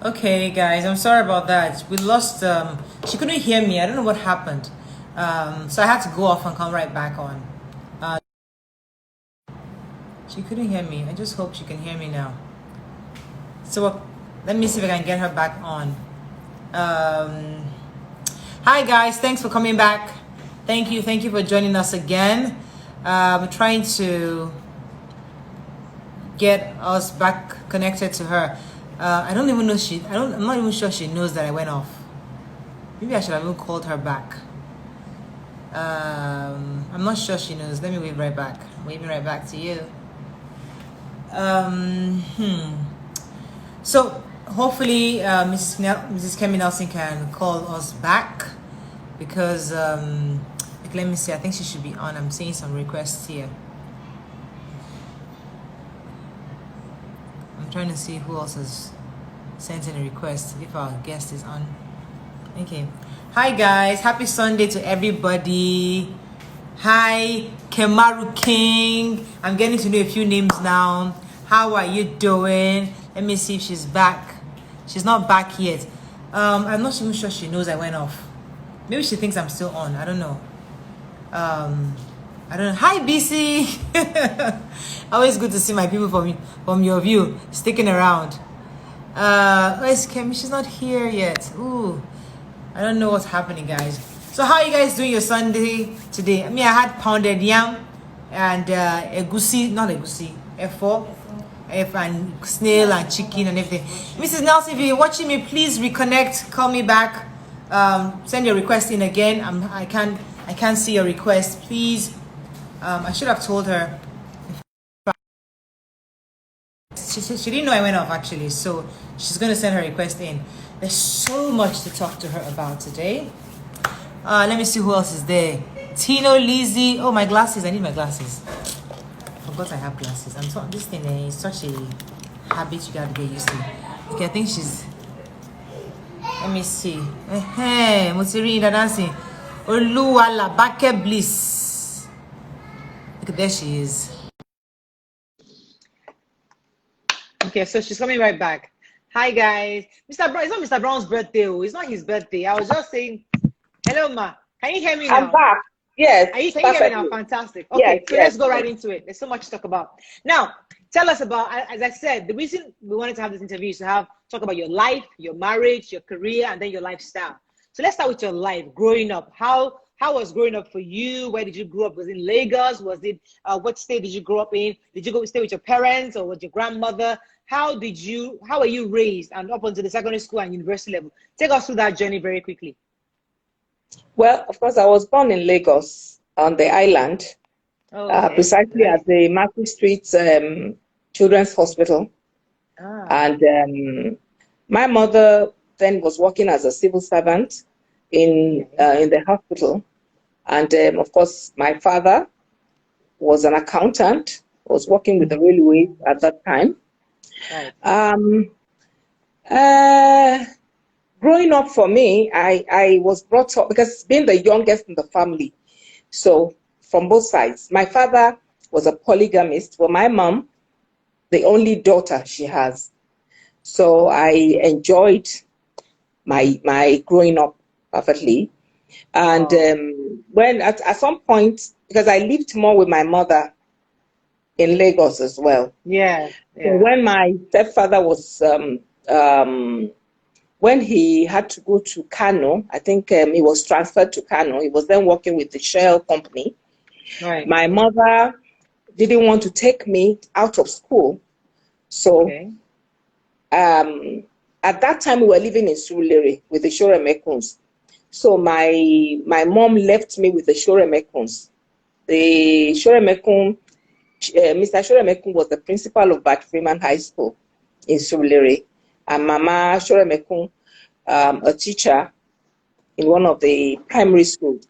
Okay, guys, I'm sorry about that. We lost. She couldn't hear me. I don't know what happened. So I had to go off and come right back on. Uh, she couldn't hear me. I just hope she can hear me now. So let me see if I can get her back on. Hi, guys. Thanks for coming back. Thank you. Thank you for joining us again. I'm trying to get us back connected to her. I don't even know I'm not even sure she knows that I went off. Maybe I should have even called her back. I'm not sure she knows. Let me wave right back. Waving right back to you. So hopefully Mrs. Kemi Nelson can call us back because let me see. I think she should be on. I'm seeing some requests here. I'm trying to see who else has sent in a request, if our guest is on. Okay. Hi, guys. Happy Sunday to everybody. Hi, Kemaru King. I'm getting to know a few names now. How are you doing? Let me see if she's back. She's not back yet. I'm not even sure she knows I went off. Maybe she thinks I'm still on. I don't know. I don't know. Hi, BC. Always good to see my people from your view sticking around. Where's Kemi? She's not here yet. Ooh, I don't know what's happening, guys. So how are you guys doing your Sunday today? I mean, I had pounded yam and egusi, not egusi, F4, and snail and chicken and everything. Mrs. Nelson, if you're watching me, please reconnect. Call me back. Send your request in again. I can't see your request. Please. I should have told her. She didn't know I went off actually, so she's going to send her request in. There's so much to talk to her about today. Let me see who else is there. Tino, Lizzie. Oh, my glasses. I need my glasses. I forgot I have glasses. This thing is such a habit you got to get used to. Okay, I think she's. Let me see. Hey, Musiri dancing. Oluwala Bake Bliss. Okay, there she is. Okay, so she's coming right back. Hi, guys. Mr. Brown, it's not Mr. Brown's birthday. It's not his birthday. I was just saying, hello, ma. Can you hear me now? I'm back. Yes. Can you hear me now? Fantastic. Okay, so let's go right into it. There's so much to talk about. Now, tell us about, as I said, the reason we wanted to have this interview is to talk about your life, your marriage, your career, and then your lifestyle. So let's start with your life, growing up. How was growing up for you? Where did you grow up? Was it in Lagos? Was it, what state did you grow up in? Did you go stay with your parents or with your grandmother? How were you raised and up until the secondary school and university level? Take us through that journey very quickly. Well, of course, I was born in Lagos on the island, precisely at the Market Street Children's Hospital. And my mother then was working as a civil servant in the hospital. And of course, my father was an accountant, was working with the railway at that time. Right. Growing up for me, I was brought up, because being the youngest in the family, so from both sides. My father was a polygamist, but my mom, the only daughter she has. So I enjoyed my growing up perfectly. And when at some point, because I lived more with my mother in Lagos as well. Yeah. So when my stepfather was when he had to go to Kano, I think he was transferred to Kano. He was then working with the Shell company. Right. My mother didn't want to take me out of school. So at that time, we were living in Surulere with the Shoremekuns. So my mom left me with the Shoremekuns. The Shoremekun, Mr. Shoremekun was the principal of Bad Freeman High School in Surulere. And Mama Shoremekun, a teacher in one of the primary schools.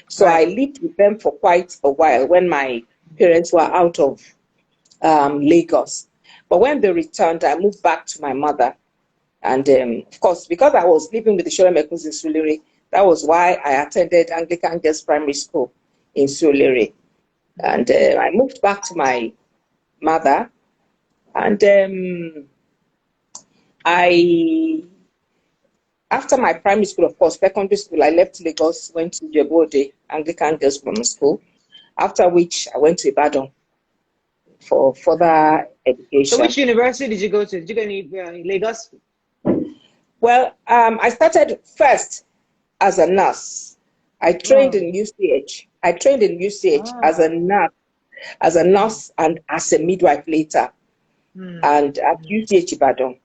So I lived with them for quite a while when my parents were out of Lagos. But when they returned, I moved back to my mother. And of course, because I was living with the Shoremekuns in Surulere, that was why I attended Anglican Girls Primary School in Surulere. And I moved back to my mother. And I, after my primary school, of course, secondary school, I left Lagos, went to Jebode, Anglican Girls Grammar School, after which I went to Ibadan for further So education. which university did you go to? Did you go in Lagos? Well, I started first as a nurse. I trained Wow. in UCH. I trained in UCH as a nurse and as a midwife later, and at UCH Ibadan.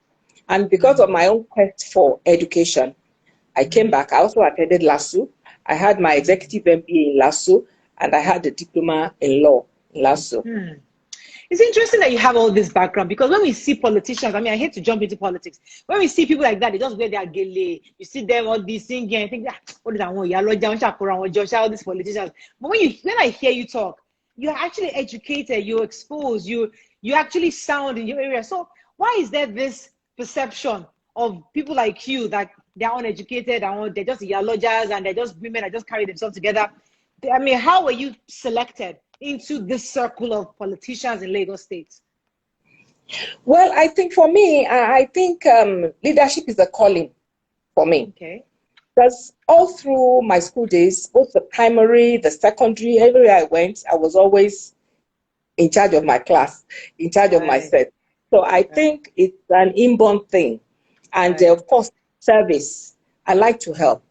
And because of my own quest for education, I came back. I also attended LASU. I had my executive MBA in LASU, and I had a diploma in law in LASU. It's interesting that you have all this background, because when we see politicians, I mean, I hate to jump into politics. When we see people like that, they just wear their gele. You see them all this singing and think, what is that one? All these politicians. But when I hear you talk, you're actually educated, you're exposed, you actually sound in your area. So why is there this perception of people like you that they're uneducated and they're just yalogers and they're just women that just carry themselves together? I mean, how were you selected into this circle of politicians in Lagos State? Well, I think for me, I think leadership is a calling for me. Okay. Because all through my school days, both the primary, the secondary, everywhere I went, I was always in charge of my class, in charge of my set. So I think it's an inborn thing. And of course, service. I like to help,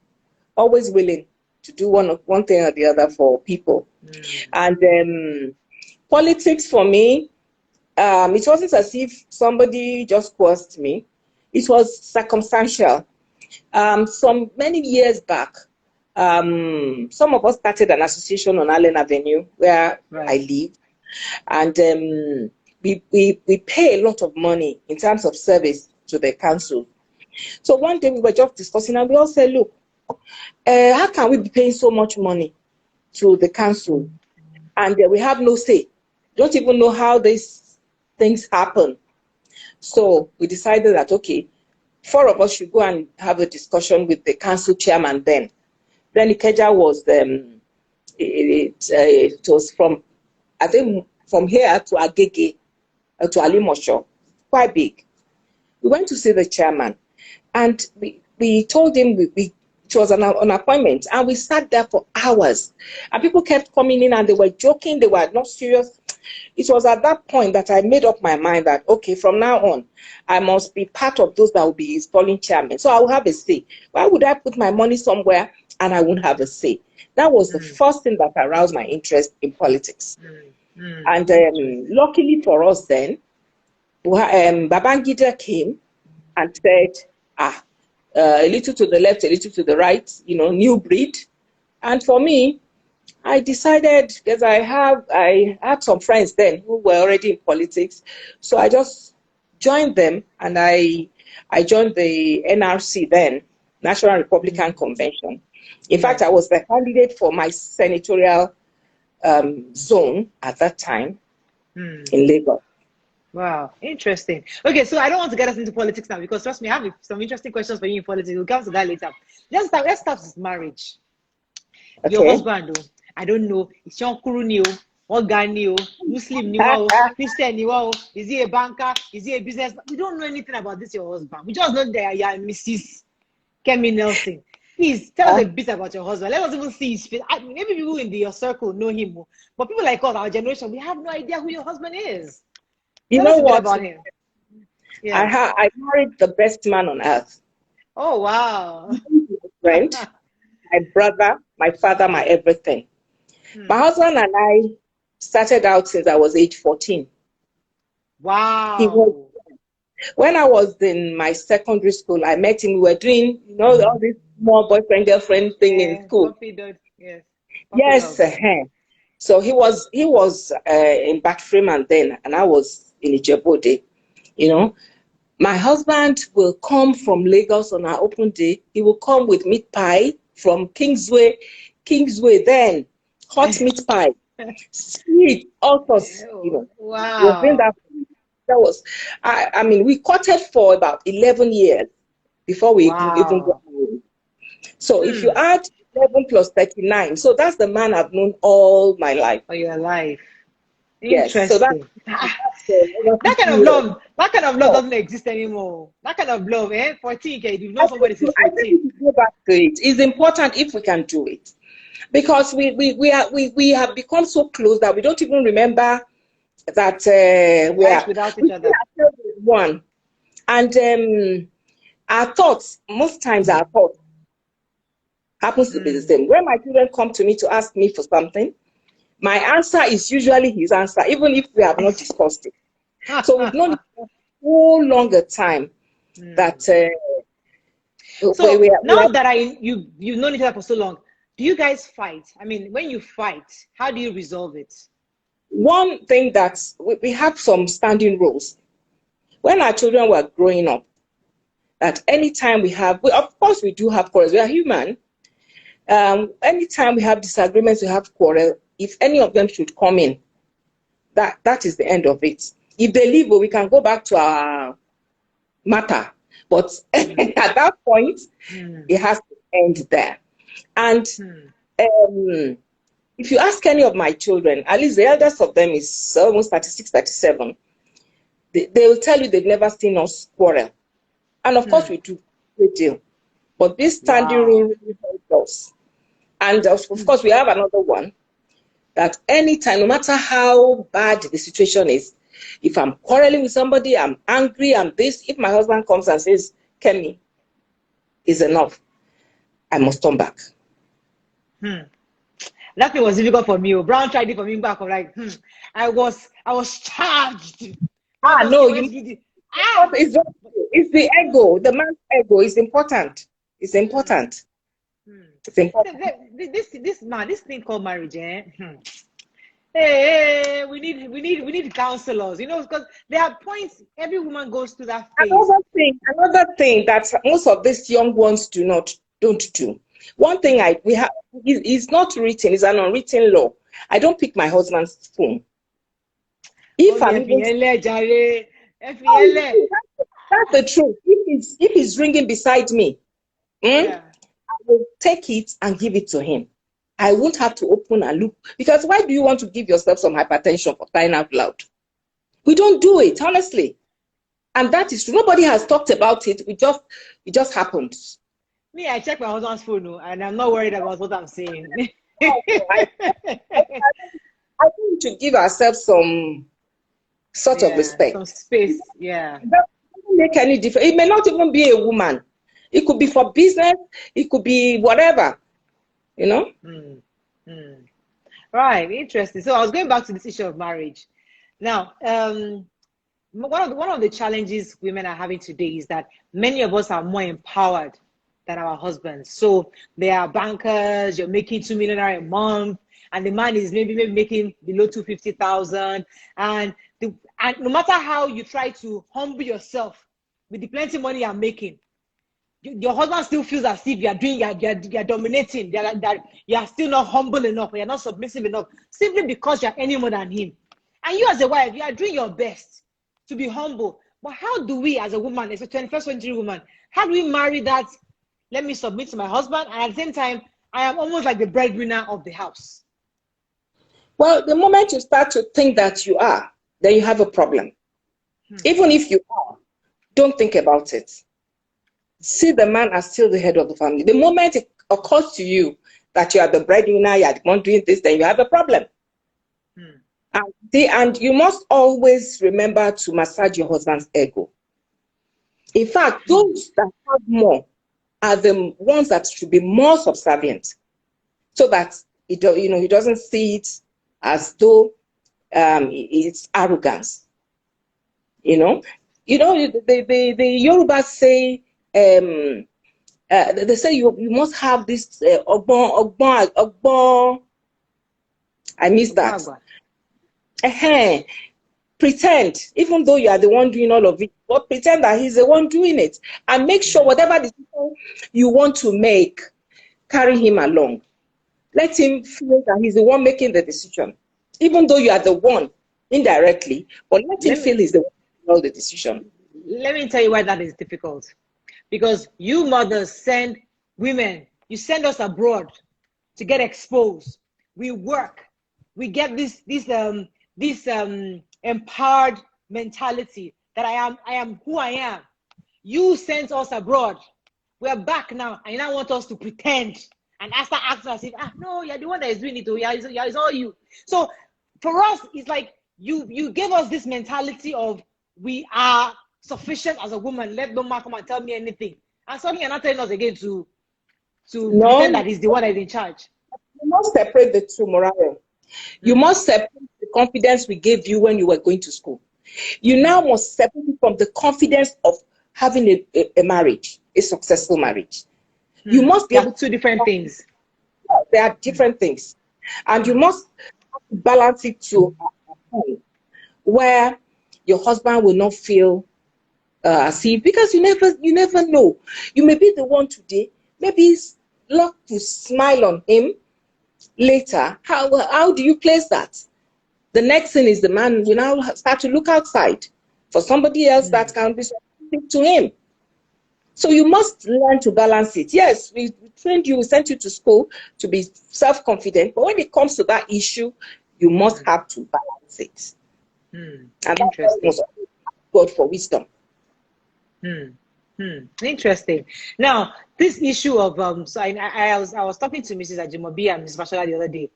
always willing to do one thing or the other for people. And politics for me, it wasn't as if somebody just coerced me. It was circumstantial. Some many years back, some of us started an association on Allen Avenue where I live, and we pay a lot of money in terms of service to the council. So one day we were just discussing, and we all said, look, how can we be paying so much money to the council and we have no say? Don't even know how these things happen. So we decided that, okay, 4 of us should go and have a discussion with the council chairman then. Then Ikeja was, it was from, I think, from here to Agege, to Alimosho, quite big. We went to see the chairman, and we told him it was an appointment, and we sat there for hours. And people kept coming in, and they were joking, they were not serious. It was at that point that I made up my mind that, okay, from now on, I must be part of those that will be installing chairman. So I will have a say. Why would I put my money somewhere and I won't have a say? That was the first thing that aroused my interest in politics. And luckily for us then, Babangida came and said, a little to the left, a little to the right, new breed. And for me, I decided, because I had some friends then who were already in politics, so I just joined them, and I joined the NRC then, National Republican Convention. In fact, I was the candidate for my senatorial zone at that time in Lagos. Wow, interesting. Okay, so I don't want to get us into politics now, because trust me, I have some interesting questions for you in politics. We'll come to that later. Let's start with marriage. Okay. Your husband, I don't know, is your Kuru, what Ghani, Muslim, Christian, is he a banker? Is he a business? We don't know anything about this, your husband. We just know that you are Mrs. Kemi Nelson. Please tell us a bit about your husband. Let us even see his face. Maybe people in your circle know him, but people like us, our generation, we have no idea who your husband is. You know what? About him. Yeah. I married the best man on earth. Oh, wow. My friend, my brother, my father, my everything. My husband and I started out since I was age 14. Wow. When I was in my secondary school, I met him. We were doing, all this small boyfriend, girlfriend thing in school. Yes. So he was in Batfreeman then, and I was in Ijebode. My husband will come from Lagos on our open day. He will come with meat pie from Kingsway then, hot meat pie, sweet, all sorts, Wow. That was, I mean, we courted for about 11 years before we even got married. So if you add 11 plus 39, so that's the man I've known all my life. All your life. Yes, so that's That kind of love doesn't exist anymore. That kind of love, 14K, you've known somebody since I think 14. we should go back to it. It's important if we can do it. Because we have become so close that we don't even remember that we are without each other. One. And our thoughts, most times our thoughts happens to be the same. When my children come to me to ask me for something, my answer is usually his answer, even if we have not discussed it. So we've known it for so long a time that you've known each other for so long, do you guys fight? I mean, when you fight, how do you resolve it? One thing that we have some standing rules. When our children were growing up, that anytime of course we do have quarrels, we are human. Anytime we have disagreements, we have quarrel. If any of them should come in, that is the end of it. If they leave, we can go back to our matter. But at that point, it has to end there. And if you ask any of my children, at least the eldest of them is almost 36, 37, they will tell you they've never seen us quarrel. And of course we do a deal. But this standing rule really helps us. And of course we have another one, that anytime, no matter how bad the situation is, if I'm quarreling with somebody, I'm angry, I'm this, if my husband comes and says, Kemi, is enough, I must turn back. That thing was difficult for me. Brown tried it for me back. I'm like, I was charged. No, it's the ego. The man's ego is important. It's important. It's important. This thing called marriage, Hey, we need counselors, because there are points every woman goes through that phase. Another thing that most of these young ones don't do. One thing we have is not written, it's an unwritten law. I don't pick my husband's phone. If I'm that's the truth. If he's ringing beside me, I will take it and give it to him. I won't have to open and look, because why do you want to give yourself some hypertension for crying out loud? We don't do it, honestly. And that is true. Nobody has talked about it. It just happened. Me, I check my husband's phone, and I'm not worried about what I'm saying. I think to give ourselves some sort of respect. Some space, yeah. That doesn't make any difference. It may not even be a woman. It could be for business. It could be whatever, Right, interesting. So I was going back to this issue of marriage. Now, one of the challenges women are having today is that many of us are more empowered than our husbands. So they are bankers, you're making $2 million a month, and the man is maybe making below 250,000. And no matter how you try to humble yourself with the plenty of money you're making, your husband still feels as if you're dominating, that you're still not humble enough, or you're not submissive enough, simply because you're any more than him. And you as a wife, you are doing your best to be humble. But how do we as a woman, as a 21st century woman, how do we marry that? Let me submit to my husband, and at the same time, I am almost like the breadwinner of the house. Well, the moment you start to think that you are, then you have a problem. Even if you are, don't think about it. See the man as still the head of the family. The moment it occurs to you that you are the breadwinner, you are the one doing this, then you have a problem. And you must always remember to massage your husband's ego. In fact, those that have more are the ones that should be more subservient, so that he doesn't see it as though it's arrogance. The Yorubas say they say you must have this ogbon. I missed that. Pretend, even though you are the one doing all of it, but pretend that he's the one doing it, and make sure whatever decision you want to make, carry him along. Let him feel that he's the one making the decision, even though you are the one indirectly, but let him feel he's the one making all the decision. Let me tell you why that is difficult. Because you mothers send women, you send us abroad to get exposed. We work, we get this empowered mentality that I am who I am. You sent us abroad. We're back now, and you now want us to pretend and start acting as if, no, you're the one that is doing it. It's all you. So for us, it's like you gave us this mentality of we are sufficient as a woman. Let no man come and tell me anything. And suddenly you're not telling us again to pretend that he's the one that is in charge. You must separate the two, Mariah. You must separate the confidence we gave you when you were going to school. You now must separate it from the confidence of having a marriage, a successful marriage. You must be able to two different things. There are different things. And you must balance it to a point where your husband will not feel because you never know. You may be the one today, maybe it's luck to smile on him later. How do you place that? The next thing is the man will now start to look outside for somebody else that can be something to him. So you must learn to balance it. Yes, we trained you, we sent you to school to be self-confident, but when it comes to that issue, you must have to balance it. And Interesting. God for wisdom. Interesting. Now, this issue of so I was talking to Mrs. Ajimobi and Ms. Mashola the other day,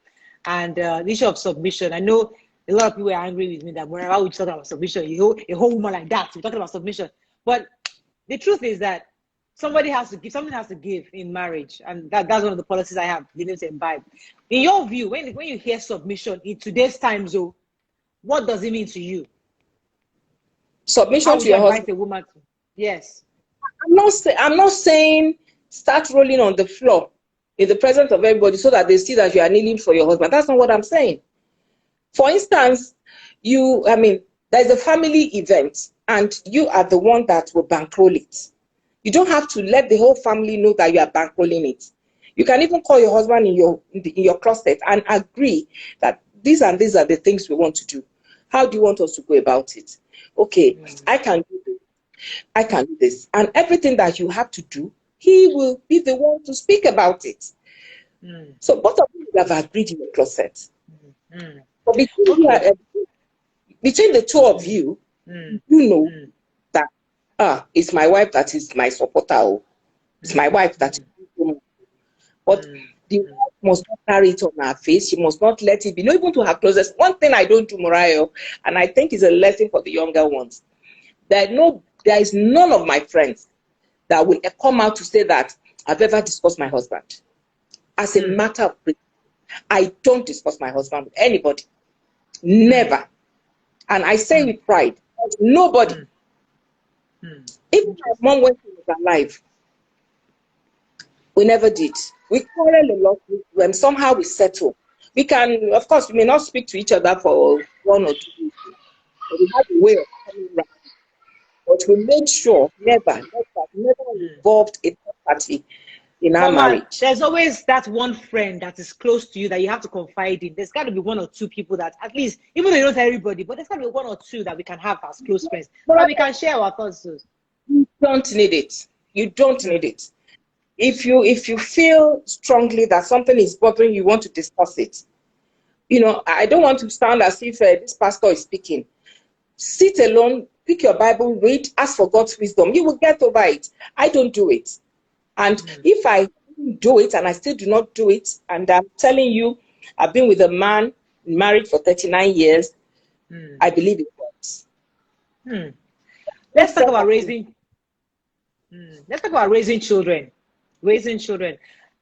and the issue of submission. I know a lot of people are angry with me that whenever we talk about submission, a whole woman like that, we're talking about submission. But the truth is that something has to give in marriage, and that's one of the policies I have beginning to imbibe. In your view, when you hear submission in today's time zone, what does it mean to you? Submission to your husband. A woman to? Yes. I'm not saying start rolling on the floor in the presence of everybody so that they see that you are kneeling for your husband. That's not what I'm saying. For instance, there's a family event and you are the one that will bankroll it. You don't have to let the whole family know that you are bankrolling it. You can even call your husband in your closet and agree that these and these are the things we want to do. How do you want us to go about it? Okay, I can do this. I can do this. And everything that you have to do, he will be the one to speak about it. So both of you have agreed in your closet. But between the two of you, you know that it's my wife that is my supporter. It's my wife that is. But the wife must not carry it on her face. She must not let it be. Not even to her closest. One thing I don't do, Mariah, and I think is a lesson for the younger ones. There is none of my friends that will come out to say that I've ever discussed my husband. As a matter of principle, I don't discuss my husband with anybody. Never. And I say with pride, nobody. Even my mom when she was alive, we never did. We quarrel a lot when somehow we settle. We can, of course, we may not speak to each other for 1 or 2 weeks, but we have a way of coming around. But we made sure never involved a third party in our marriage. There's always that one friend that is close to you that you have to confide in. There's got to be 1 or 2 people that at least, even though you don't tell everybody, but there's got to be 1 or 2 that we can have as close friends. But we can share our thoughts. You don't need it. You don't need it. If you feel strongly that something is bothering you, you want to discuss it. I don't want to sound as if this pastor is speaking. Sit alone, pick your Bible, read, ask for God's wisdom. You will get over it. I don't do it. And if I do it and I still do not do it, and I'm telling you, I've been with a man married for 39 years, I believe it works. Let's talk about raising. Let's talk about raising children. Raising children.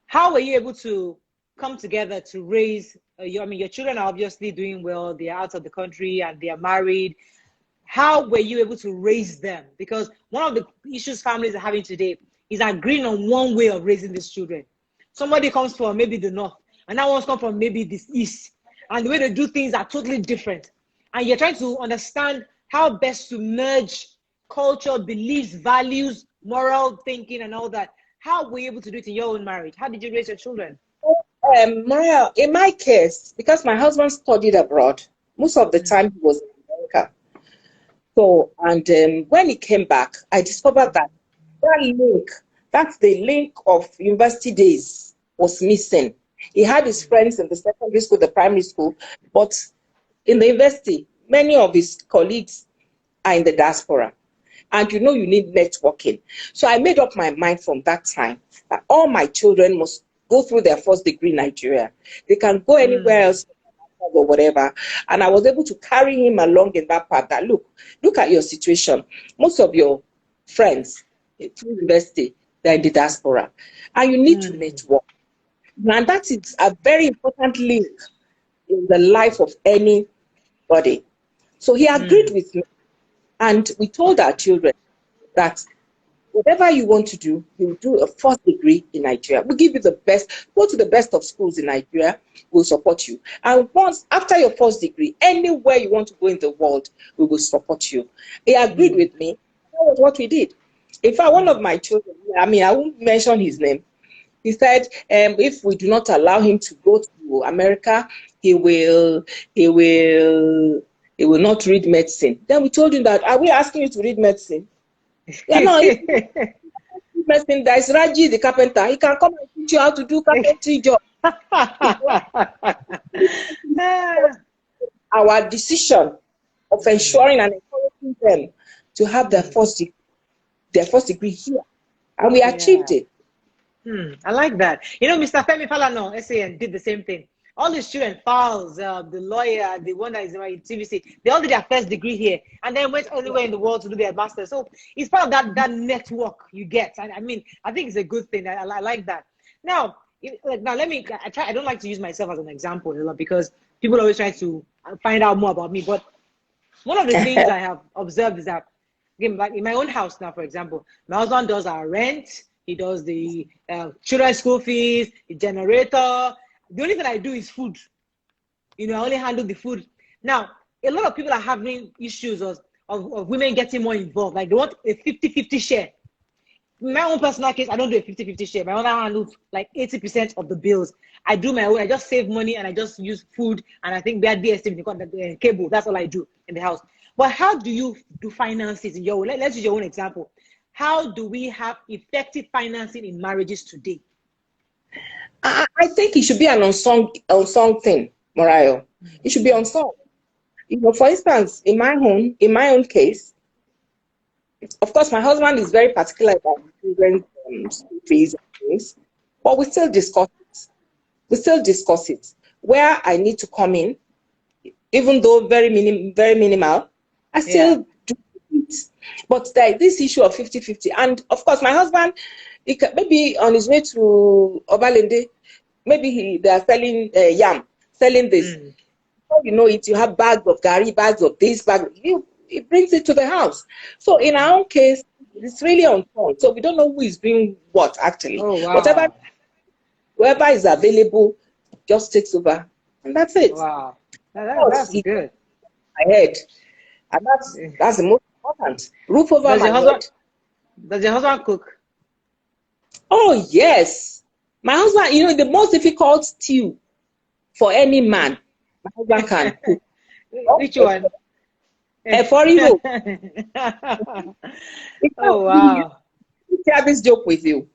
How were you able to come together to raise? Your children are obviously doing well. They are out of the country and they are married. How were you able to raise them? Because one of the issues families are having today is agreeing on one way of raising these children. Somebody comes from maybe the north, and that one's come from maybe the east, and the way they do things are totally different. And you're trying to understand how best to merge culture, beliefs, values, moral thinking, and all that. How were you able to do it in your own marriage? How did you raise your children? Mariah, in my case, because my husband studied abroad, most of the time he was in America. So, and when he came back, I discovered that that's the link of university days, was missing. He had his friends in the secondary school, the primary school, but in the university, many of his colleagues are in the diaspora. And you know you need networking. So I made up my mind from that time that all my children must go through their first degree in Nigeria. They can go anywhere else or whatever. And I was able to carry him along in that path that, look at your situation. Most of your friends through university, they're in the diaspora. And you need to network. And that is a very important link in the life of anybody. So he agreed with me. And we told our children that whatever you want to do, you do a first degree in Nigeria. We'll give you the best. Go to the best of schools in Nigeria. We'll support you. And once, after your first degree, anywhere you want to go in the world, we will support you. He agreed with me. That was what we did. In fact, one of my children, I won't mention his name. He said, if we do not allow him to go to America, he will not read medicine. Then we told him that, are we asking you to read medicine? Yeah, no, medicine. There is Raji, the carpenter. He can come and teach you how to do carpentry job. Our decision of ensuring and encouraging them to have their first degree here. And we achieved it. I like that. You know, Mr. Femi Falana, SAN, did the same thing. All the students, Fowles, the lawyer, the one that is in TVC, they all did their first degree here and then went anywhere in the world to do their master. So it's part of that network you get. And I think it's a good thing. I like that. Now, I don't like to use myself as an example a lot because people always try to find out more about me. But one of the things I have observed is that, again, like in my own house now, for example, my husband does our rent. He does the children's school fees, the generator. The only thing I do is food. I only handle the food. Now, a lot of people are having issues of women getting more involved. Like they want a 50-50 share. In my own personal case, I don't do a 50-50 share. My mother handles like 80% of the bills. I do my own. I just save money and I just use food. And I think that DSTV, cable, that's all I do in the house. But how do you do finances in your own? Let's use your own example. How do we have effective financing in marriages today? I think it should be an unsung thing, Morayo. It should be unsung. For instance, in my own case, of course, my husband is very particular about children's school fees and things, but we still discuss it. We still discuss it. Where I need to come in, even though very minimal, I still do it. But this issue of 50-50, and of course, my husband, maybe on his way to Obalende, maybe they are selling yam, selling this. Before you know it, you have bags of gari, bags of this, it brings it to the house. So in our own case, it's really on point. So we don't know who is doing what actually. Oh, wow. Whoever is available just takes over, and that's it. Wow, that's good. My head, and that's the most important. Roof over my head. Does your husband cook? Oh yes, my husband. The most difficult stew for any man, my husband can cook. Which one? For you. Oh wow! I share this joke with you.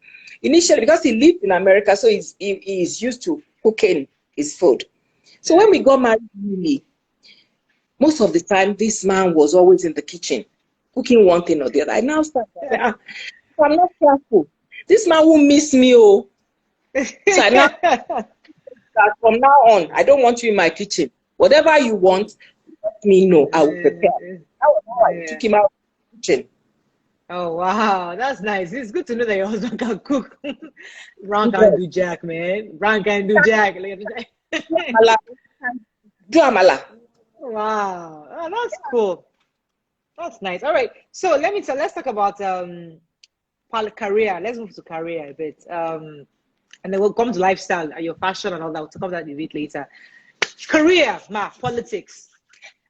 Initially, because he lived in America, so he's used to cooking his food. So when we got married, most of the time, this man was always in the kitchen, cooking one thing or the other. I now start to say, if I'm not careful, this man will miss me. So I now, from now on, I don't want you in my kitchen. Whatever you want, let me know. I will prepare. That was how I took him out of the kitchen. Oh wow, that's nice. It's good to know that your husband can cook. Brown can do jack, man. Brown can do jack. Do amala. Wow, that's cool. That's nice. All right, so let's talk about career. Let's move to career a bit, and then we'll come to lifestyle, your fashion, and all that. We'll talk about that a bit later. Career, politics.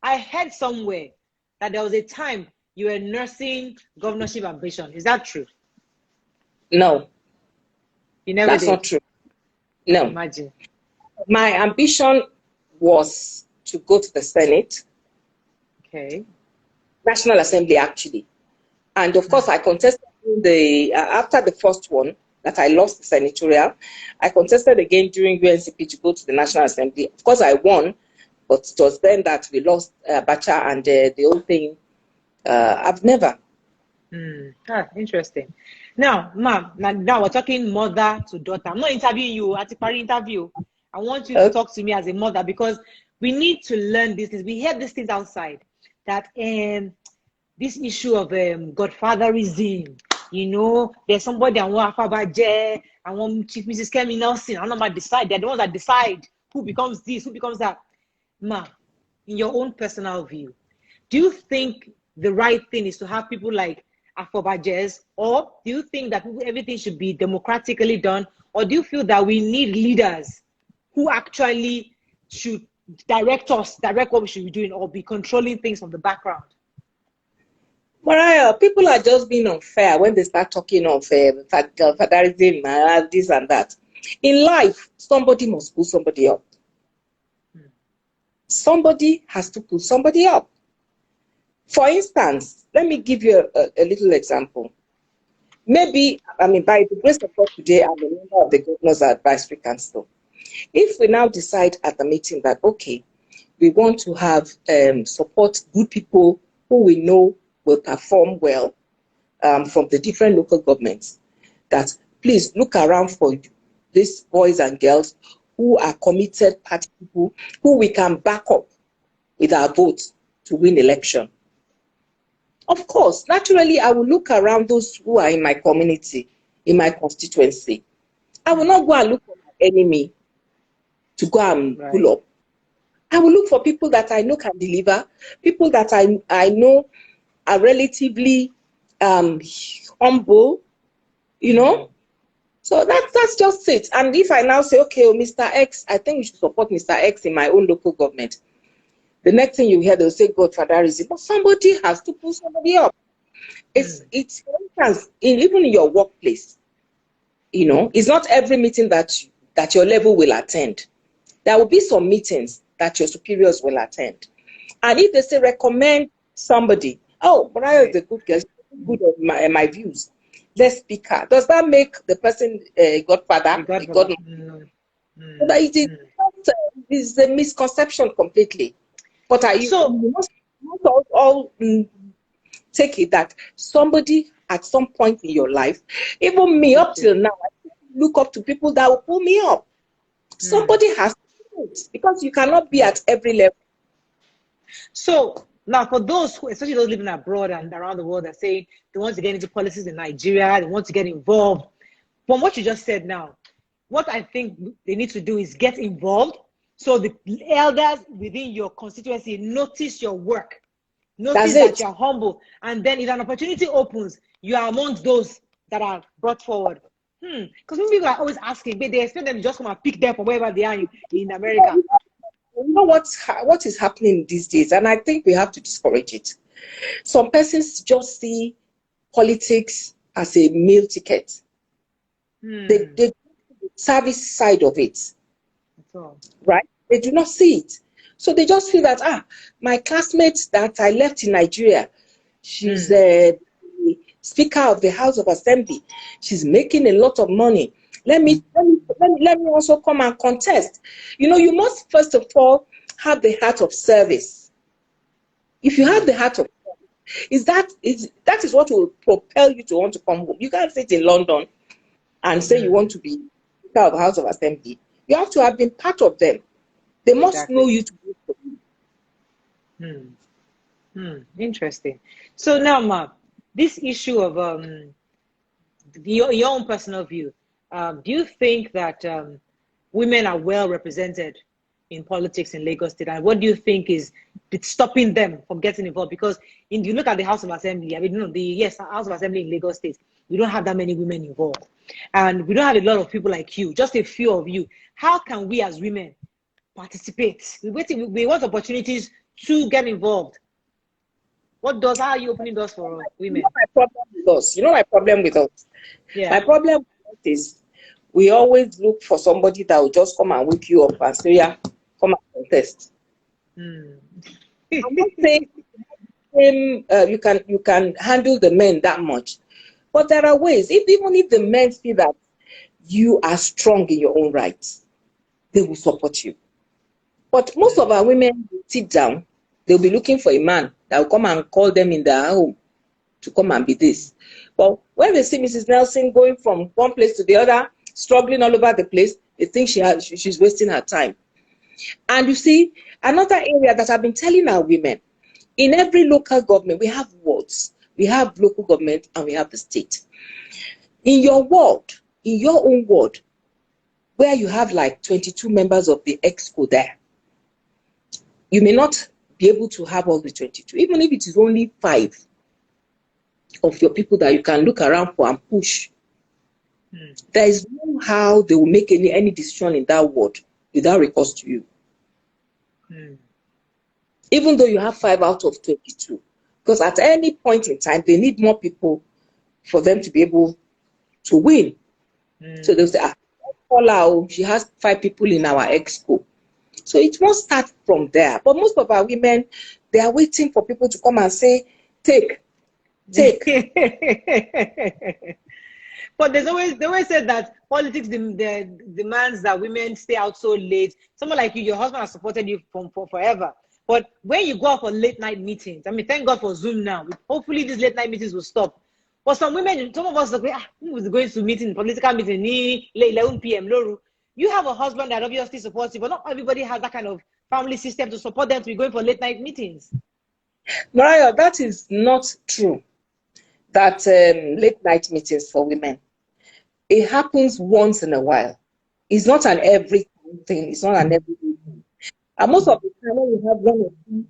I heard somewhere that there was a time you were nursing governorship ambition. Is that true? No. You never That's did? not true. No. Imagine. My ambition was to go to the Senate. Okay. National Assembly, actually. And of course, I contested after the first one, that I lost the senatorial, I contested again during UNCP to go to the National Assembly. Of course, I won, but it was then that we lost Abacha and the whole thing I've never. Interesting. Now, ma'am, now we're talking mother to daughter. I'm not interviewing you at the party interview. I want you to talk to me as a mother, because we need to learn these things. We hear these things outside, that this issue of godfatherism, you know, there's somebody I want Afolabi-Brown, I want Chief Mrs. Kemi Nelson. I don't know about decide. They're the ones that decide who becomes this, who becomes that. Ma, in your own personal view, do you think the right thing is to have people like Afolabi-Brown, or do you think that everything should be democratically done, or do you feel that we need leaders who actually should direct us, direct what we should be doing, or be controlling things from the background? Mariah, people are just being unfair when they start talking of fatherism, this and that. In life, somebody must pull somebody up. Somebody has to pull somebody up. For instance, let me give you a little example. Maybe, I mean, by the grace of God today, I'm a member of the Governors Advisory Council. If we now decide at the meeting that, okay, we want to have support good people who we know will perform well from the different local governments, that please look around for these boys and girls who are committed party people, who we can back up with our votes to win election. Of course, naturally, I will look around those who are in my community, in my constituency. I will not go and look for my enemy to go and pull up. I will look for people that I know can deliver, people that I know are relatively humble, you know. So that's just it. And if I now say, okay, Mr. X, I think we should support Mr. X in my own local government, the next thing you hear, they'll say godfatherism. But somebody has to pull somebody up. It's for instance, even in your workplace, you know, it's not every meeting that your level will attend. There will be some meetings that your superiors will attend. And if they say recommend somebody, oh, Brian is a good guest, good of my views, let's speak her. Does that make the person a godfather? It's a misconception completely. But you must all take it that somebody at some point in your life, even me up till now, I look up to people that will pull me up. Somebody has to do it, because you cannot be at every level. So now, for those who, especially those living abroad and around the world, are saying they want to get into policies in Nigeria, they want to get involved. From what you just said now, what I think they need to do is get involved, so the elders within your constituency notice your work, notice that you're humble, and then if an opportunity opens, you are amongst those that are brought forward. Because people are always asking, but they expect them to just come and pick them from wherever they are in America. You know what is happening these days, and I think we have to discourage it. Some persons just see politics as a meal ticket. They do the service side of it, right? They do not see it. So they just feel that, my classmate that I left in Nigeria, she's the Speaker of the House of Assembly. She's making a lot of money. Let me also come and contest. You know, you must first of all have the heart of service. If you have the heart of service, that is what will propel you to want to come home. You can't sit in London and say you want to be Speaker of the House of Assembly. You have to have been part of them. They must know you to work for you. Interesting. So now, Ma, this issue of your own personal view, do you think that women are well represented in politics in Lagos State? And what do you think is stopping them from getting involved? Because if you look at the House of Assembly, I mean, House of Assembly in Lagos State, we don't have that many women involved. And we don't have a lot of people like you, just a few of you. How can we as women participate? We want opportunities to get involved. How are you opening doors for women? You know my problem with us? Yeah. My problem with us is we always look for somebody that will just come and wake you up and say, yeah, come and contest. I'm not saying you can handle the men that much, but there are ways. Even if the men feel that you are strong in your own rights, they will support you. But most of our women sit down, they'll be looking for a man that will come and call them in their home to come and be this. But when they see Mrs. Nelson going from one place to the other, struggling all over the place, they think she's wasting her time. And you see, another area that I've been telling our women, in every local government, we have wards. We have local government and we have the state. In your ward, in your own ward, where you have like 22 members of the EXCO there, you may not be able to have all the 22, even if it is only 5 of your people that you can look around for and push. There is no how they will make any decision in that ward without recourse to you. Even though you have 5 out of 22. Because at any point in time, they need more people for them to be able to win. So they'll say, call her, she has 5 people in our EXCO. So it won't start from there. But most of our women, they are waiting for people to come and say, take. But they always said that politics demands that women stay out so late. Someone like you, your husband has supported you for forever. But when you go out for late night meetings, I mean, thank God for Zoom now. Hopefully these late night meetings will stop. But some women, some of us are going to meeting, political meeting, late 11 p.m. Loru. You have a husband that obviously supports you, but not everybody has that kind of family system to support them to be going for late night meetings. Mariah, that is not true. That late night meetings for women, it happens once in a while. It's not an every thing. It's not an every thing. And most of the time when we have 1 or 2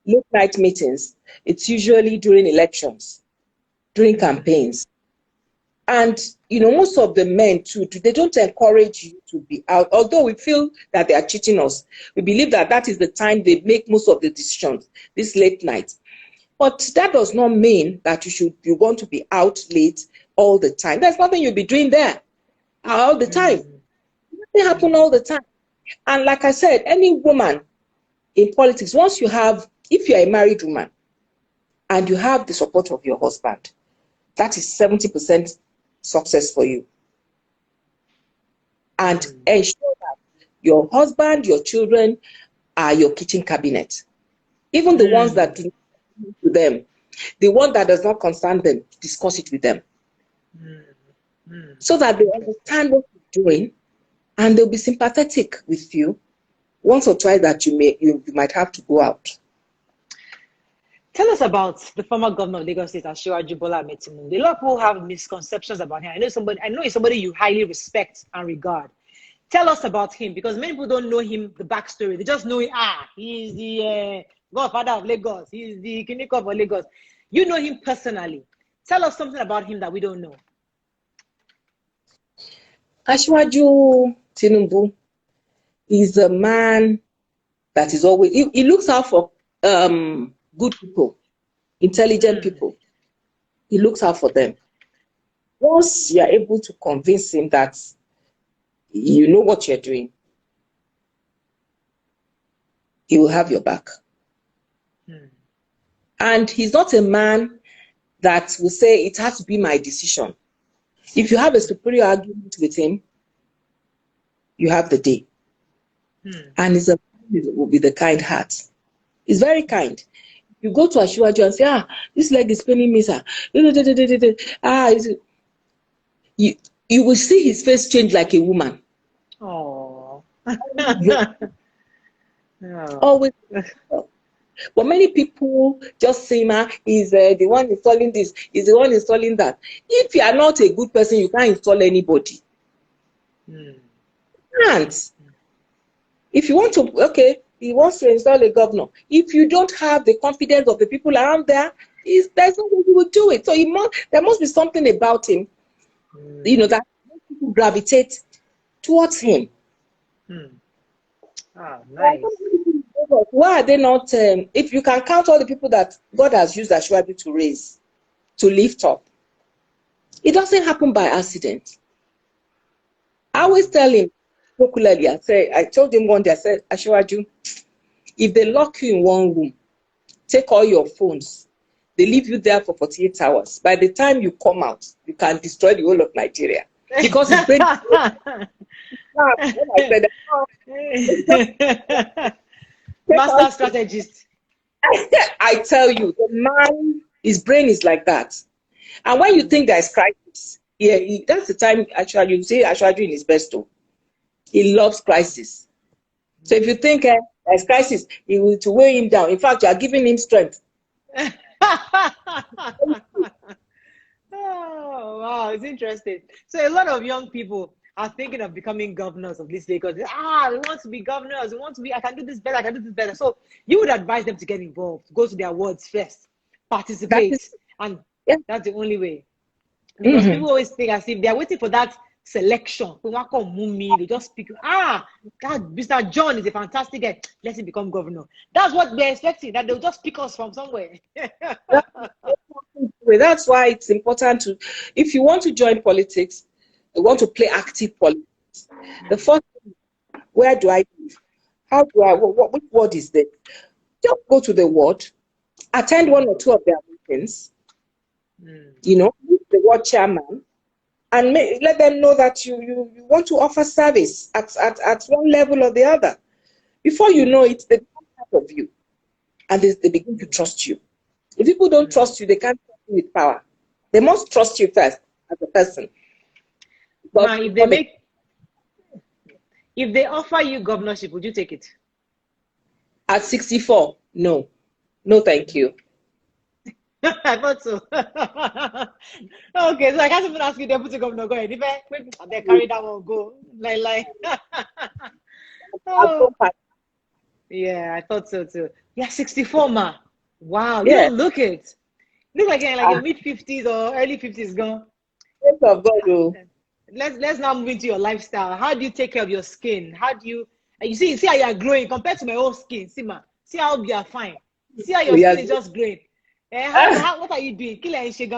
late night meetings, it's usually during elections, during campaigns. And, you know, most of the men too, they don't encourage you to be out. Although we feel that they are cheating us, we believe that that is the time they make most of the decisions, this late night. But that does not mean that you want to be out late all the time. There's nothing you'll be doing there all the time. Nothing happen all the time. And like I said, any woman in politics, once you have, if you're a married woman and you have the support of your husband, that is 70% success for you. And ensure that your husband, your children are your kitchen cabinet. Even the ones that do not to them, the one that does not concern them, discuss it with them. So that they understand what you're doing and they'll be sympathetic with you once or twice that you might have to go out. Tell us about the former governor of Lagos State, Asiwaju Tinubu. A lot of people have misconceptions about him. I know he's somebody you highly respect and regard. Tell us about him, because many people don't know him, the backstory. They just know him, he's the godfather of Lagos. He's the Kiniko of Lagos. You know him personally. Tell us something about him that we don't know. Asiwaju Tinubu is a man that is always, he looks out for good people, intelligent people. He looks out for them. Once you are able to convince him that you know what you're doing, he will have your back. And he's not a man that will say, it has to be my decision. If you have a superior argument with him, you have the day. And he's a man will be the kind heart. He's very kind. You go to Asiwaju and say, this leg is paining me, sir. You will see his face change like a woman. Oh. Always. But many people just say, he's the one installing this, he's the one installing that. If you are not a good person, you can't install anybody. And if you want to, okay, he wants to install a governor. If you don't have the confidence of the people around there, there's no way he will do it. So there must be something about him, you know, that people gravitate towards him. Nice. Why are they not, if you can count all the people that God has used Asiwaju to raise, to lift up, it doesn't happen by accident. I always tell him, popularly, I told him one day, I said, Asiwaju, if they lock you in one room, take all your phones, they leave you there for 48 hours. By the time you come out, you can destroy the whole of Nigeria. Because it's very master strategist. I tell you, the man, his brain is like that. And when you think there's crisis, yeah, that's the time actually you see Asiwaju in his best too. He loves crisis. So if you think there's crisis, he will to weigh him down. In fact, you are giving him strength. Oh, wow, it's interesting. So a lot of young people are thinking of becoming governors of this state because we want to be governors, we want to be, I can do this better, I can do this better. So you would advise them to get involved, go to their wards first, That participate, is, and yeah. that's the only way. Because Mm-hmm. people always think as if they're waiting for that selection. They just speak. That Mr. John is a fantastic guy. Let him become governor. That's what they're expecting, that they'll just pick us from somewhere. That's why it's important to, if you want to join politics, you want to play active politics. The first thing, where do I live? How do I, which ward is this? Just go to the ward, attend one or two of their meetings, meet the ward chairman, and let them know that you want to offer service at one level or the other. Before you know it, they become part of you, and they begin to trust you. If people don't trust you, they can't trust you with power. They must trust you first as a person. But if they offer you governorship, would you take it? At 64, no. No, thank you. I thought so. Okay, so I can't even ask you deputy governor, go ahead. If they carry that one, go. Like. Oh. Yeah, I thought so too. Yeah, 64, ma. Wow, you don't look it. Look like you're your mid-50s or early 50s gone. Thank of God. Let's now move into your lifestyle. How do you take care of your skin? How do you see how you are glowing compared to my old skin? See, ma. See how you are fine. See how your skin is just glowing. What are you doing?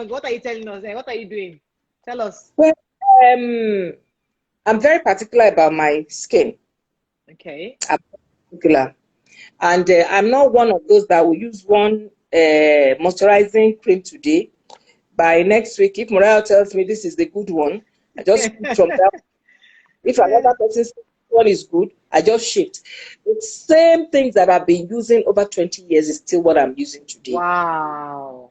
What are you telling us? What are you doing? Tell us. Well, I'm very particular about my skin. Okay. I'm particular. And I'm not one of those that will use one moisturizing cream today. By next week, if Morale tells me this is the good one, I just pick from that. If another person says one is good, I just shift. The same things that I've been using over 20 years is still what I'm using today. Wow.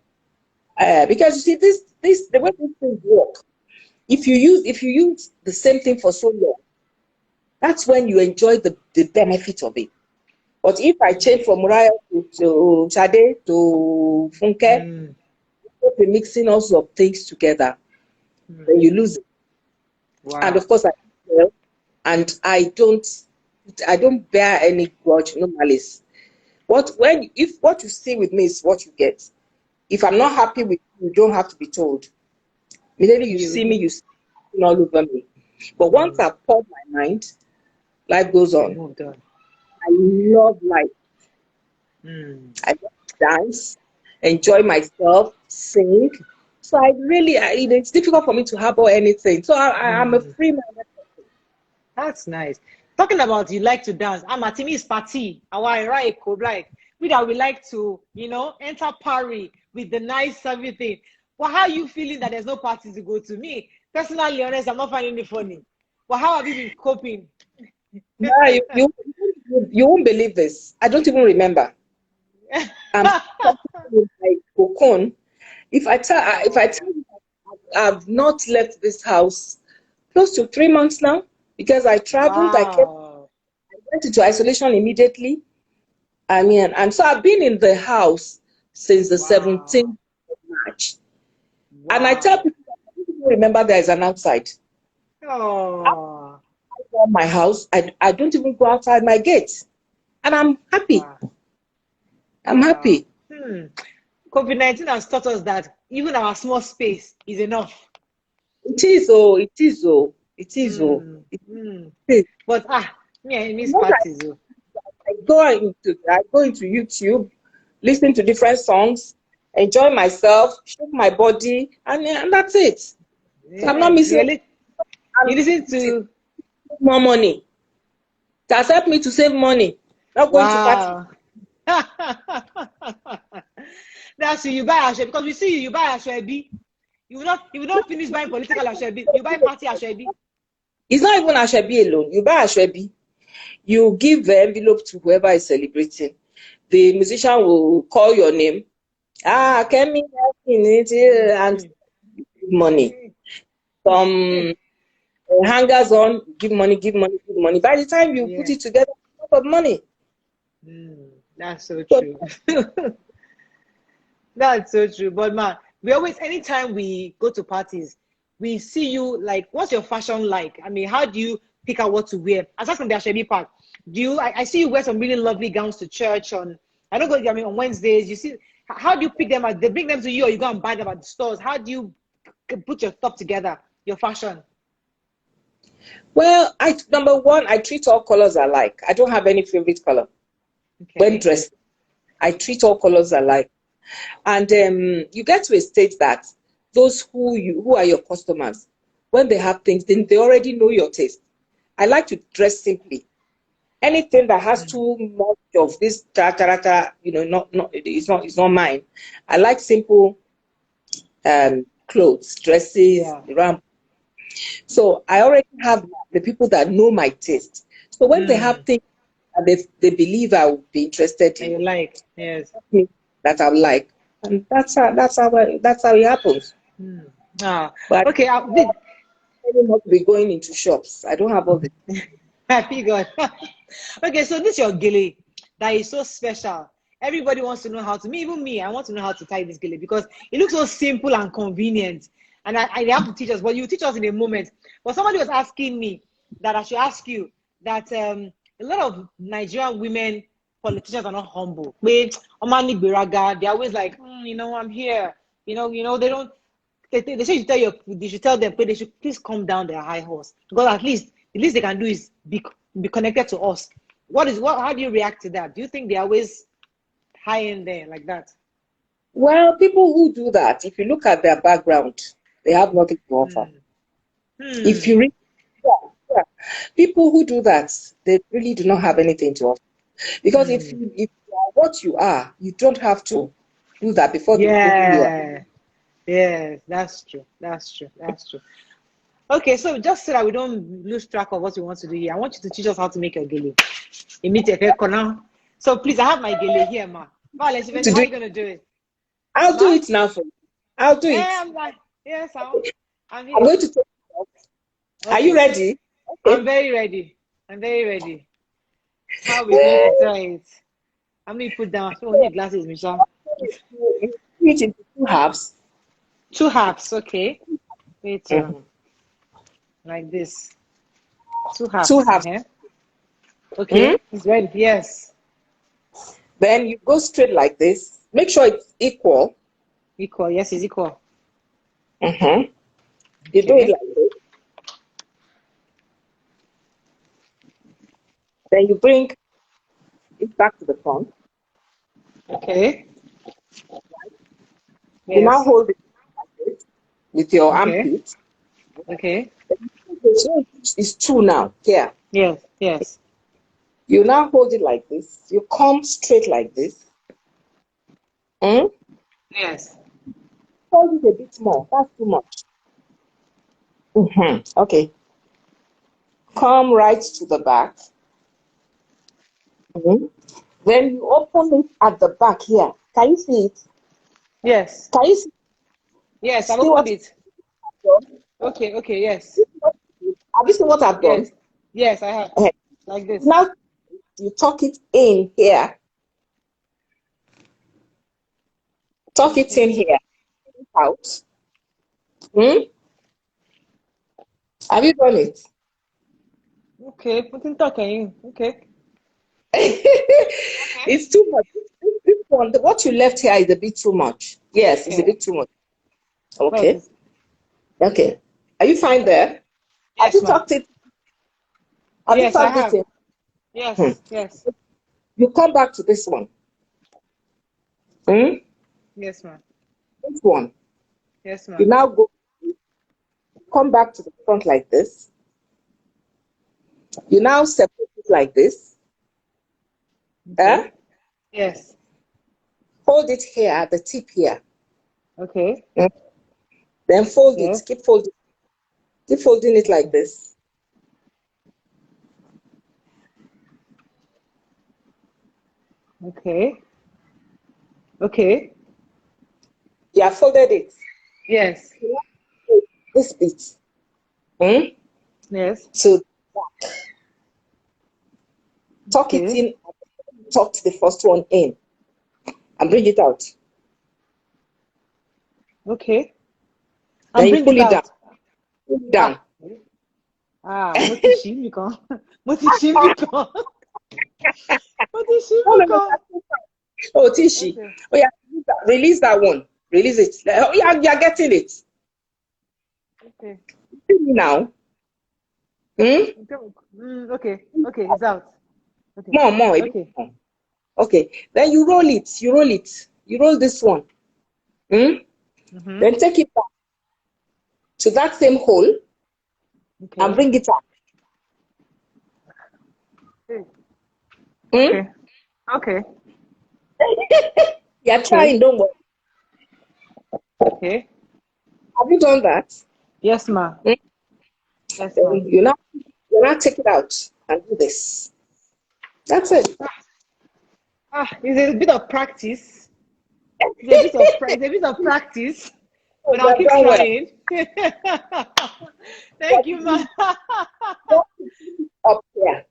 Because you see, the way these things work, if you use the same thing for so long, that's when you enjoy the benefit of it. But if I change from Muriel to Shade to Funke, you'll be mixing all sorts of things together, then you lose it. Wow. And of course, I don't bear any grudge, no malice. If what you see with me is what you get. If I'm not happy with you, you don't have to be told. Immediately you see me, you see all over me. But once I've poured my mind, life goes on. I love life. I dance, enjoy myself, sing. So it's difficult for me to harbor anything. So I'm a free man. That's nice. Talking about you like to dance, I'm at Timmy's party. We like to, enter party with the nice everything. Well, how are you feeling that there's no party to go to? Me, personally, honest, I'm not finding it funny. Well, how have you been coping? No, you won't believe this. I don't even remember. I'm like cocoon. If I tell you, I've not left this house close to 3 months now because I traveled. Wow. I went into isolation immediately. And so I've been in the house since the 17th of March. Wow. And I tell people, I don't even remember there is an outside. Oh. My house, I don't even go outside my gate, and I'm happy. Wow. I'm happy. COVID-19 has taught us that even our small space is enough. It is. But me, I miss parties. I go into YouTube, listen to different songs, enjoy myself, shake my body, and that's it. Yeah. So I'm not missing. You listen to more money. It has helped me to save money. Not going to party. That's you buy Ashebi because we see you buy Ashebi. You will not finish buying political Ashebi. You buy party Ashebi. It's not even Ashebi alone. You buy Ashebi. You give the envelope to whoever is celebrating. the musician will call your name. Ah, Kemi Nelson, and give money. Some hangers on, give money, give money, give money. By the time you put it together, a lot of money. That's so true. That's so true. But man, we always, anytime we go to parties, we see you like, what's your fashion like? I mean, how do you pick out what to wear? Aside from the Ashwebi part, do you? I see you wear some really lovely gowns to church on. I don't go. I mean, on Wednesdays, you see. How do you pick them out? They bring them to you, or you go and buy them at the stores? How do you put your stuff together? Your fashion. Well, number one, I treat all colors alike. I don't have any favorite color. When dressed, I treat all colors alike. And you get to a stage that those who are your customers, when they have things, then they already know your taste. I like to dress simply. Anything that has too much of this it's not mine. I like simple clothes, dresses, around. So I already have the people that know my taste. So when they have things that they believe I would be interested in, like, yes, that I like, and that's how it happens. But okay, I will not be going into shops. I don't have all the. Happy God. Okay, so this is your gele that is so special. Everybody wants to know how to. Even me, I want to know how to tie this gele because it looks so simple and convenient. And I have to teach us, but you teach us in a moment. But somebody was asking me that I should ask you that a lot of Nigerian women politicians are not humble. They're always like, I'm here. They don't. They say you should tell them, but they should please calm down their high horse because at least they can do is be connected to us. How do you react to that? Do you think they're always high in there like that? Well, people who do that, if you look at their background, they have nothing to offer. If you read, people who do that, they really do not have anything to offer. Because if you are what you are, you don't have to do that before the people you are. Yes, that's true. Okay, so just so that we don't lose track of what we want to do here, I want you to teach us how to make your gele. So please, I have my gele here, ma. How are you going to do it? I'll do it now for you. I'll do it. I'm like, yes, I'm here. I'm going to take it off. Okay. Are you ready? Okay. I'm very ready. How are we going to try it? How many put down? So only glasses, Michelle. Split it into 2 halves. 2 halves, okay. Wait, like this. 2 halves. 2 halves. Okay, it's ready. Yes. Then you go straight like this. Make sure it's equal. Equal, yes, it's equal. You do it like this. Then you bring it back to the front. Okay. You now hold it like this with your armpit. Okay. So it's 2 now. Here. Yes. You now hold it like this. You come straight like this. Yes. Hold it a bit more. That's too much. Okay. Come right to the back. Then you open it at the back here. Can you see it? Yes. Can you see? Yes, I've opened it. Okay, yes. Have you seen what I've done? Yes, I have. Like this. Now you tuck it in here. Tuck it in here. Out. Have you done it? Okay, putting talking. Okay. It's too much. This one, what you left here is a bit too much. Yes, it's a bit too much. Okay. Okay. Are you fine there? Yes, have you tucked it? Have you tucked it in? Yes. You come back to this one. Yes, ma'am. This one. Yes, ma'am. You now come back to the front like this. You now separate it like this. Yes. Hold it here at the tip here. Okay. Then fold it. Keep folding. Keep folding it like this. Okay. Okay. You have folded it. Yes. This bit. Hmm? Yes. So tuck it Okay. in, tuck the first one in, and bring it out. Okay. Then And you bring pull it it down. out. Pull it down. Ah. Ah, mo ti ṣí mi kan. Mo ti ṣí mi kan. Mo ti ṣí No, mi no, no, kan. oh, Tishi. Okay. Oh, yeah, release that one. Release it. Oh, yeah, you're getting it. Okay. See me now. Hmm? Okay. Okay. Okay. It's out. Okay. More, a bit Okay. more. Okay. Then you roll it. You roll it. You roll this one. Hmm? Mm-hmm. Then take it back to that same hole and Okay. bring it up. Okay. Hmm? Okay. Okay. You're Okay. trying, don't worry. Okay. Have you done that? Yes, ma. Hmm? Yes, ma. Then you now take it out and do this. That's it. Ah, it's a bit of practice. It's a bit of practice, but You I'll have keep done well. trying. Thank you, ma. Up here.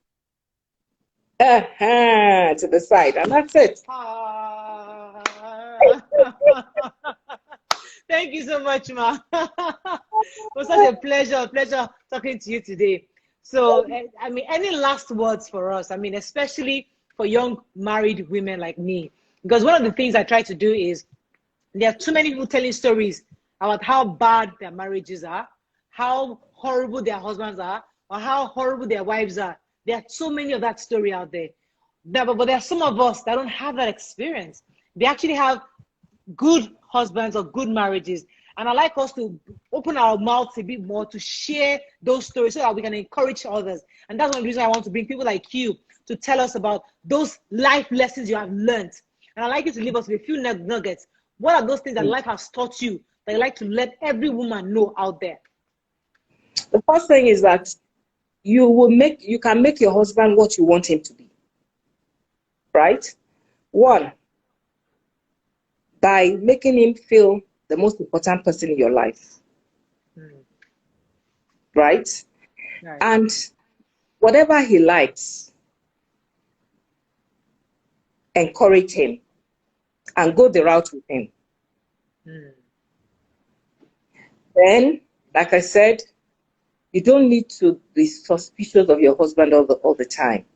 To the side. And that's it. Ah. Thank you so much, ma. It was such a pleasure talking to you today. So, I mean, any last words for us? I mean, especially for young married women like me, because one of the things I try to do is there are too many people telling stories about how bad their marriages are, how horrible their husbands are, or how horrible their wives are. There are so many of that story out there. But there are some of us that don't have that experience. They actually have good husbands or good marriages. And I like us to open our mouths a bit more to share those stories so that we can encourage others. And that's one reason I want to bring people like you to tell us about those life lessons you have learned. And I'd like you to leave us with a few nuggets. What are those things that life has taught you that you like to let every woman know out there? The first thing is that you can make your husband what you want him to be. Right? One, by making him feel the most important person in your life. Right? Right. And whatever he likes, encourage him and go the route with him. Then, like I said, you don't need to be suspicious of your husband all the time.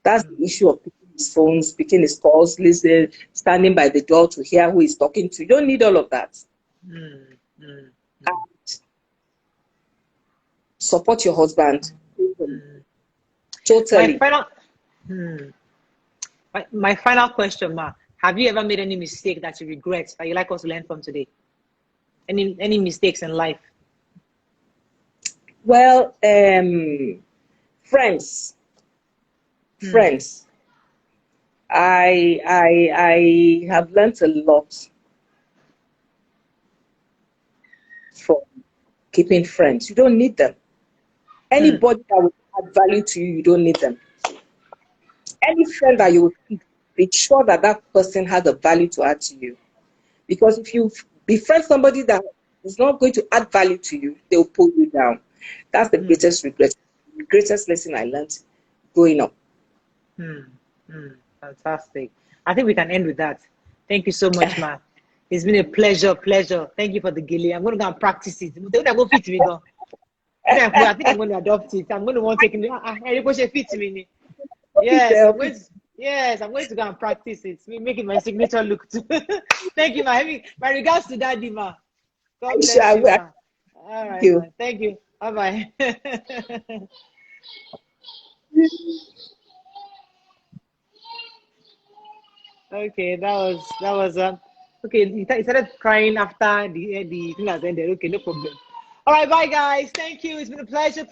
That's the issue of picking his phones, picking his calls, listening, standing by the door to hear who he's talking to. You don't need all of that. And support your husband. Totally. My final question, Ma. Have you ever made any mistake that you regret that you like us to learn from today? Any mistakes in life? Well, friends. I have learned a lot from keeping friends. You don't need them. Anybody that will add value to you, you don't need them. Any friend that you will keep, be sure that that person has a value to add to you. Because if you befriend somebody that is not going to add value to you, they will pull you down. That's the greatest regret, the greatest lesson I learned growing up. Fantastic. I think we can end with that. Thank you so much, Ma. It's been a pleasure. Thank you for the gilly. I'm going to go and practice it. Go fit me, go. I think I'm going to adopt it. I'm going to want to take it. Fit me. Yes, I'm going to go and practice it. Make it my signature look too. Thank you, Ma. My regards to Daddy, Ma. God bless you, Ma. All right, Ma. Thank you. Bye-bye. Okay, that was okay. He started crying after the thing has ended. Okay, no problem. All right, bye guys. Thank you. It's been a pleasure.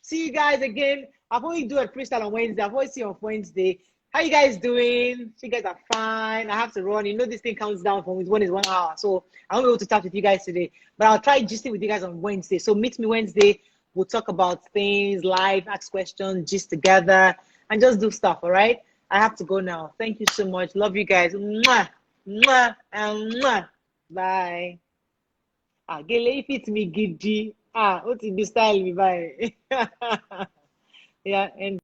See you guys again. I'll probably do a freestyle on Wednesday. I'll probably see you on Wednesday. How you guys doing? You guys are fine. I have to run. You know this thing counts down from one is 1 hour, so I won't be able to talk with you guys today. But I'll try gisting with you guys on Wednesday. So meet me Wednesday. We'll talk about things, live, ask questions, gist together, and just do stuff. All right. I have to go now. Thank you so much. Love you guys. Mwah, mwah, and mwah. Bye. Gele fit me gidi. What is the style me bye? Yeah, and